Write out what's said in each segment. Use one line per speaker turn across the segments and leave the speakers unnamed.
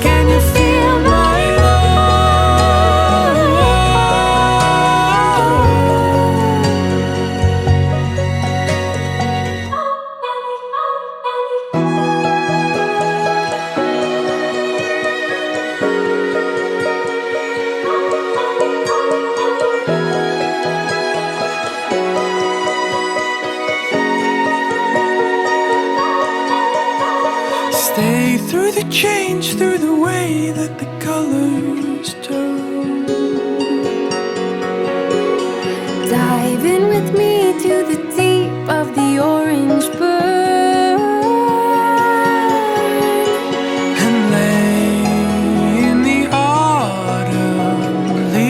can you feel my Stay through the change, through the way that the colors turn.
Dive in with me to the deep of the orange burn
And lay in the autumn leaves.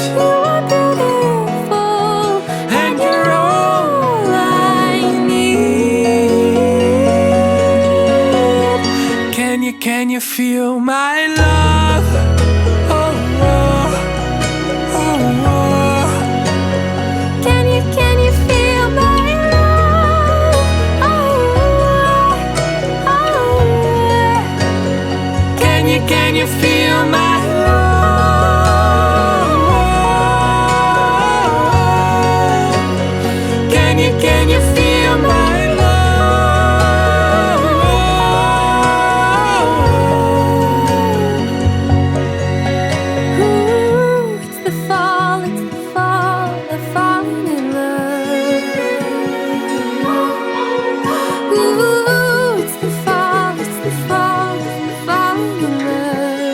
You are beautiful
And you're all I need. Can you feel my love? Oh, oh, oh, oh.
Can you feel my love? Oh, oh, oh.
Can you feel my love? Can you feel my
Ooh, it's the fall, the falling in love. Ooh, it's the fall, the falling in love.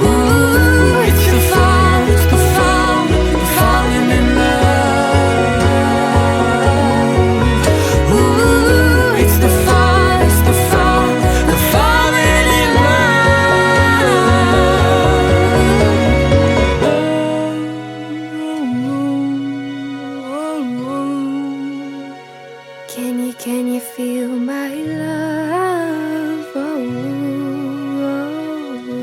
Ooh,
It's the fall, the falling in love. Ooh, it's the fall, the falling in love.
Can you feel my love? Oh, oh, oh.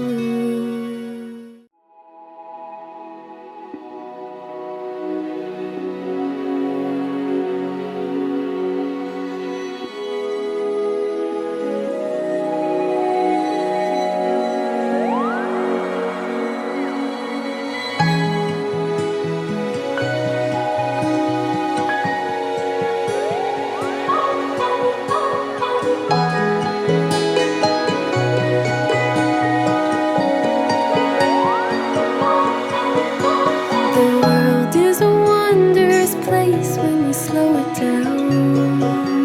The world is a wondrous place when you slow it down.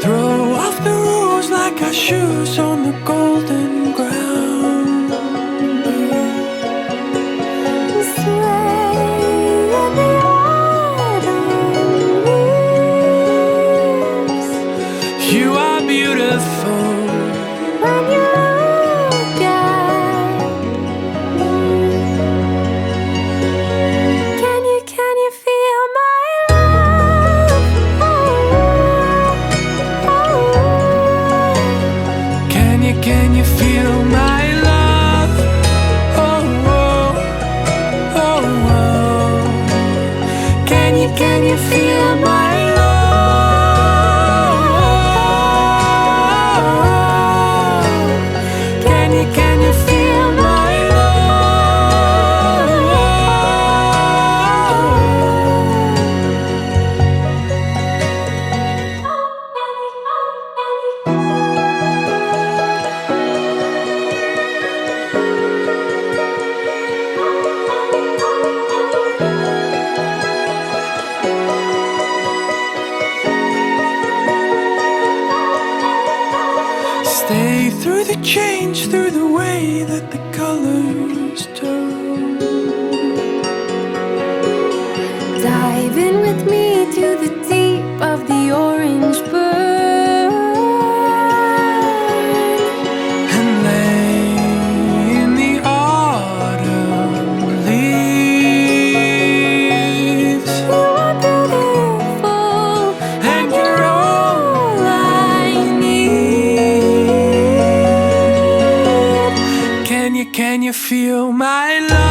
Throw off the rules like our shoes on the golden ground.
Sway in the autumn leaves.
You are beautiful.
When you look at me, can you feel my love? Oh, oh, oh.
Can you feel my love? Oh, oh, oh, oh. Can you feel my love? Can you feel my Stay through the change, through the way that the colors turn.
Dive in with me to the deep of the orange burn
And lay in the autumn leaves.
You are beautiful
And you're all I need. Can you feel my love?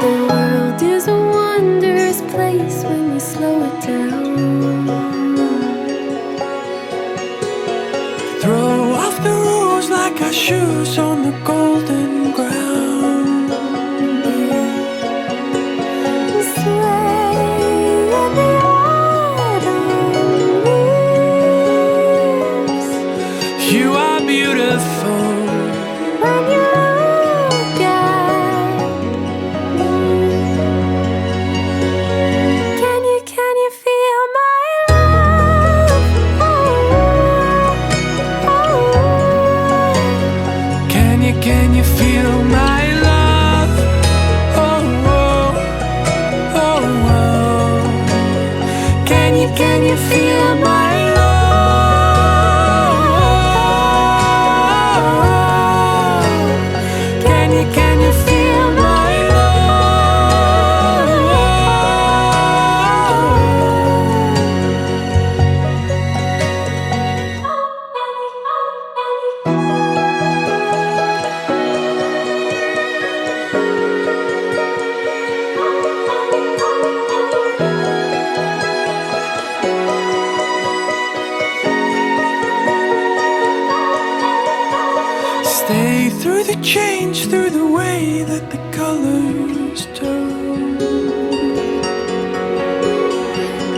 The world is a wondrous place when you slow it down.
Throw off the rules like our shoes on the golden ground.
Sway in the autumn leaves.
You are beautiful.
When you look at me, can you feel my love? Oh, oh.
Can you feel my love? Oh, oh, oh, oh. Can you feel my love? Can you feel my Stay through the change, through the way that the colors turn.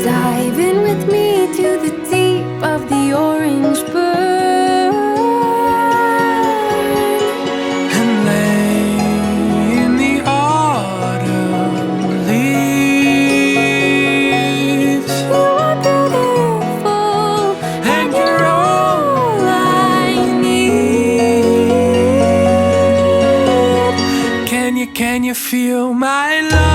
Dive in with me to the deep of the orange burn.
And lay in the autumn leaves.
You are beautiful,
And you're all
all I need.
Can you feel my love?